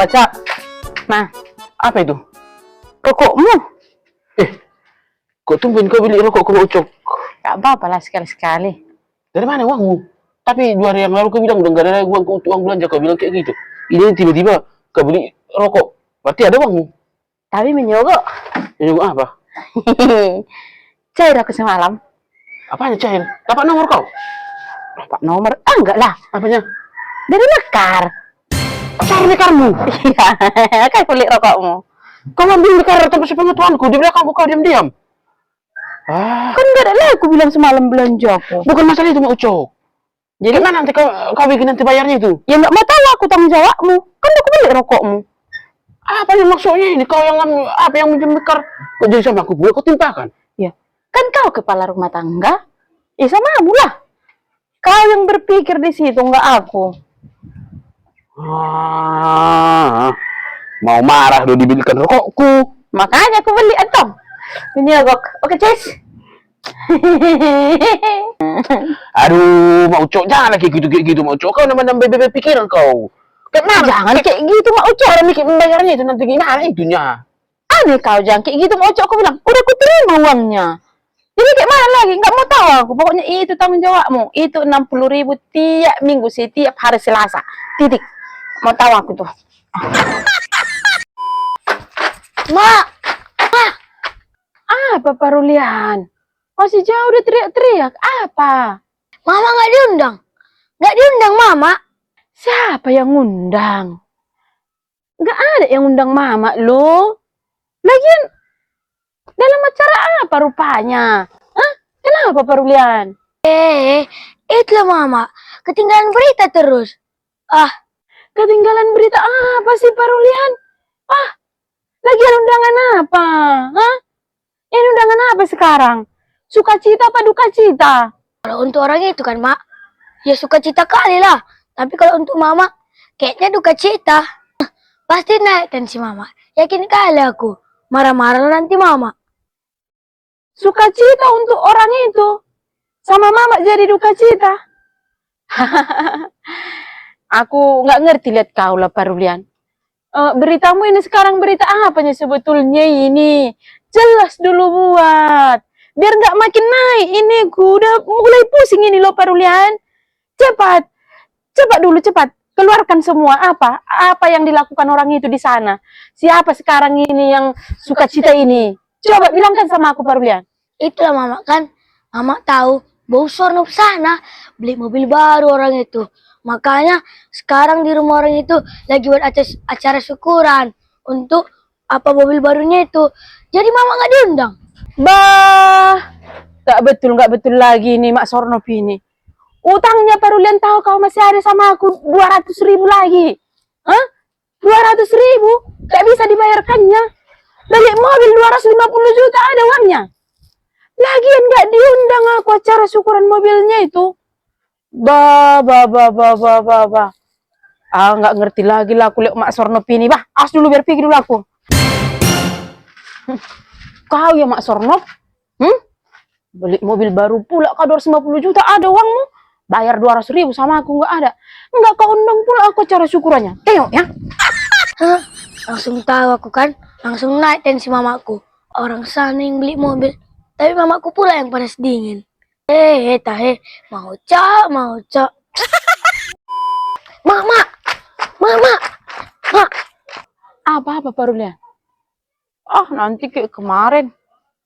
Pacar, Nah, apa itu? rokokmu. Kok tumben kau beli rokok ke Ucok? Gak apa-apa lah sekali-sekali. Dari mana uangmu? Tapi 2 hari yang lalu kau bilang udah gak ada uang belanja, kau bilang kayak gitu. Ini tiba-tiba kau beli rokok, berarti ada uangmu. Tapi menyogok. Ini juga apa? Cair aku semalam. Apanya cair? Dapat nomor kau? Dapat nomor. Ah, enggak lah. Apanya? Dari Mekar. Cair mekarmu? Iya, kan kulit rokokmu. Kau ambil mekar tanpa sepengetahuanku, di belakangku kau diam-diam. Kan enggak ada lah aku bilang semalam belanja aku. Bukan masalah itu, Mak Ucok. Jadi mana nanti kau bikin nanti bayarnya itu? Ya enggak mau tahu aku tanggung jawabmu. Kan aku beli rokokmu. Apa yang maksudnya ini? Kau yang apa yang minjem mekar? Kau jadi sama aku pula, kau timpakan? Ya, kan kau kepala rumah tangga. Ya sama aku lah. Kau yang berpikir di situ, enggak aku. Mau marah lo dibelikan rokokku. Makanya aku beli entong. Menyogok. Oke, Cis. Aduh, Mak Ucok, jangan lagi gitu, Mak Ucok. Kau nambah pikiran kau. Kenapa? Jangan kayak gitu, Mak Ucok. Cara mikir membayarnya itu nanti gimana itunya? Aneh kau, jangan kayak gitu, Mak Ucok. Aku bilang, udah aku terima uangnya. Jadi kayak mana lagi? Nggak mau tahu aku. Pokoknya itu tanggung jawabmu. Itu 60.000 tiap minggu, setiap hari Selasa. Titik. Mau tahu aku tuh. Mak! Mak! Apa Parulian? Masih jauh udah teriak-teriak. Apa? Mama nggak diundang. Nggak diundang Mama. Siapa yang ngundang? Nggak ada yang undang Mama lo. Lagian dalam acara apa rupanya? Hah? Kenapa Parulian? Itulah Mama. Ketinggalan berita terus. Ketinggalan berita apa sih Parulian? Lagian undangan apa? Hah? Ini undangan apa sekarang? Sukacita apa duka cita? Kalau untuk orang itu kan Mak, ya sukacita kali lah. Tapi kalau untuk Mama, kayaknya duka cita. Pasti naik tensi Mama. Yakin kali aku. Marah-marah nanti Mama. Sukacita untuk orang itu. Sama Mama jadi duka cita. Aku nggak ngerti lihat kau lah Parulian. Beritamu ini sekarang berita apanya sebetulnya ini? Jelas dulu buat. Biar nggak makin naik ini. Ku udah mulai pusing ini loh Parulian. Cepat. Cepat dulu cepat. Keluarkan semua apa yang dilakukan orang itu di sana. Siapa sekarang ini yang sukacita ini? Coba bilangkan sama aku Parulian. Itulah Mama kan. Mama tahu bau sorno sana. Beli mobil baru orang itu. Makanya sekarang di rumah orang itu lagi buat acara syukuran untuk apa mobil barunya itu. Jadi Mama nggak diundang. Bah, nggak betul lagi nih Mak Sornop ini. Utangnya Parulian tahu kau masih ada sama aku 200.000 lagi. Hah? 200.000? Gak bisa dibayarkannya. Beli mobil 250 juta ada uangnya. Lagian nggak diundang aku acara syukuran mobilnya itu. Bah. Nggak ngerti lagi lah aku lihat Mak Sornop ini. Bah, dulu biar pikir dulu aku. Kau ya Mak Sornop? Beli mobil baru pula kau 250 juta ada uangmu. Bayar 200.000 sama aku nggak ada. Nggak kau undang pula aku acara syukurannya. Tengok ya. Langsung tahu aku kan. Langsung naik tensi Mamaku. Orang sana yang beli mobil. Tapi Mamaku pula yang panas dingin. Mau cak. Mama. Apa Parulian? Nanti kayak kemarin.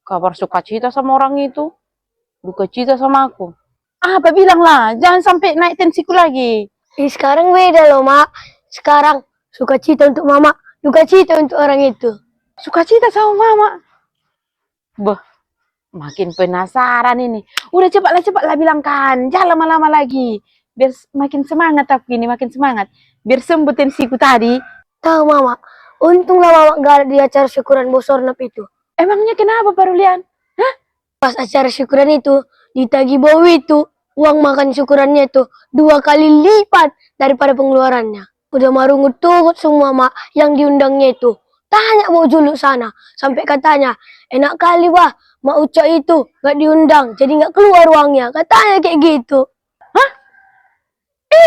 Kabar sukacita sama orang itu. Duka cita sama aku. Apa bilang lah. Jangan sampai naik tensiku lagi. Sekarang beda loh Mak. Sekarang sukacita untuk Mama. Duka cita untuk orang itu. Sukacita sama Mama. Makin penasaran ini. Udah cepatlah bilangkan. Jangan lama-lama lagi. Biar makin semangat aku ini. Makin semangat. Biar sembuh tensiku tadi. Tahu Mama. Untunglah Mama gak ada di acara syukuran Bos Sornop itu. Emangnya kenapa Parulian? Pas acara syukuran itu, ditagih Bowi itu, uang makan syukurannya itu 2 kali lipat daripada pengeluarannya. Udah marungut tuh semua Mak yang diundangnya itu. Tanya mau juluk sana, sampai katanya, enak kali wah, Mak Ucok itu nggak diundang, jadi nggak keluar uangnya. Katanya kayak gitu.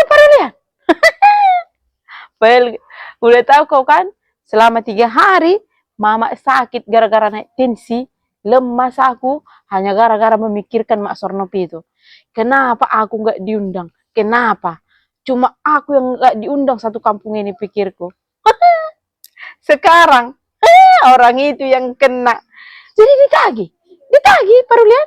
Parulian. Well, udah tahu kau kan, selama 3 hari mama sakit gara-gara naik tensi, lemas aku hanya gara-gara memikirkan Mak Sornopi itu. Kenapa aku nggak diundang? Kenapa? Cuma aku yang nggak diundang satu kampung ini, pikirku. Sekarang orang itu yang kena. Jadi ditagih, Parulian.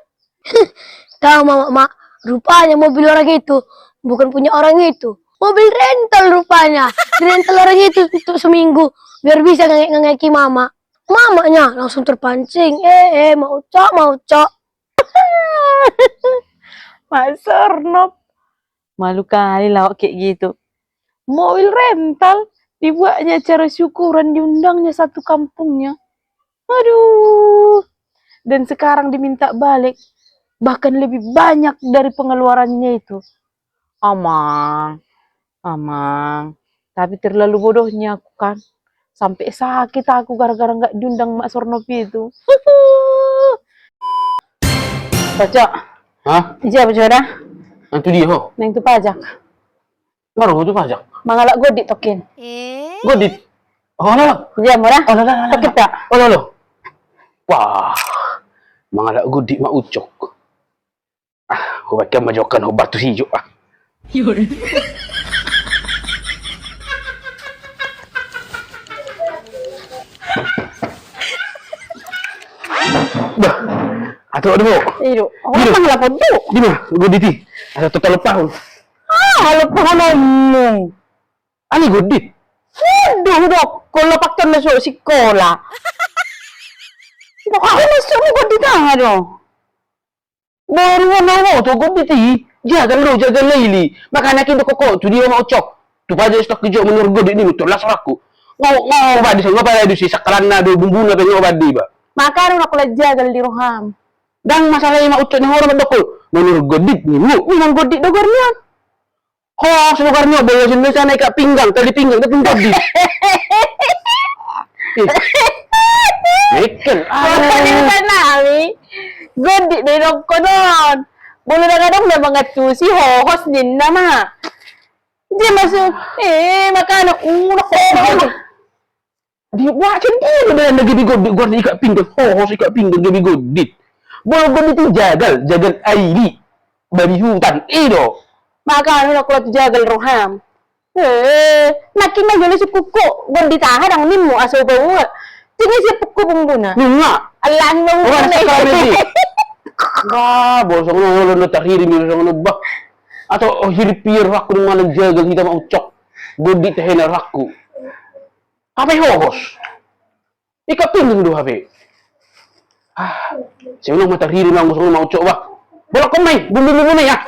Tahu mak, rupanya mobil orang itu bukan punya orang itu. Mobil rental rupanya. Rental orang itu untuk seminggu biar bisa ngeki mama. Mamanya langsung terpancing. Mau cok. Mak Sornop. Malu kali lawak kayak gitu. Mobil rental dibuatnya acara syukuran, diundangnya satu kampungnya. Aduh. Dan sekarang diminta balik. Bahkan lebih banyak dari pengeluarannya itu. Amang. Tapi terlalu bodohnya aku kan. Sampai sakit aku gara-gara nggak diundang Mak Sornopi itu. Baca. Hah? Ija baca. Itu dia ho. Neng tu pajak. Ngaruh itu pajak. Mangalak godik tokin. Godit. Oh lah. Ija murah. Oh lah. Tokin tak? Oh lah. Wah. Mangalak godit Mak Ucok. Huwag majokan ho batu hijau ah. Bah. Atau ada mo. Iyo. Orang mangalak bodoh. Di mana? Godit ni. Ada total tahun. Halo ngomong. Ani godit. Aduh dok. Kalau pakai masuk sekolah. Baka masuk mo godik na dong. Baru mo to godit ni. Jaga laili. Makanya kita kok tu dia mau cok. Tu paja stok kejo menurut godit ni betul lah aku. Ngau ba di sana pa di sakalan na do bumbu na penyo ba di ba. Makaron ako jagal di roham. Dan masalah yang mau ucap ni orang berdokol. Menurut godit ni mu. Minang godik dogor niya. Oh, semoga ni boleh sini sana ikat pinggang, tali pinggang tapi godit. Mekel. Kan nami. Godik di dog ko doon. Boleh na kadang na mga tusi hohos din na ma. Di masuk. Makano unak ko. Di macam dia dengan negeri godit gua ikat pinggang. Oh, ikat pinggang negeri godit. Boleh godit itu jagal airi. Bari hutan. Itu. Makano na ko jagal roham. Nakin na yun si kuko. Gonditahan ang nimo aso ba uwa. Sige si kuko bungbuna. Nunga. Alahin mo Orang muna sekarang ini. Wah, bosong nolo tahiri mi nolo bah. Atau hiripir aku dengan malang jagal kita mau cok. Godit hena raku. Apa hogos? Ikat pinggang do habe. Saya nak matahiri mang bosong mau cok bah. Bolak kau mai, bumbu-bumbu ni ya.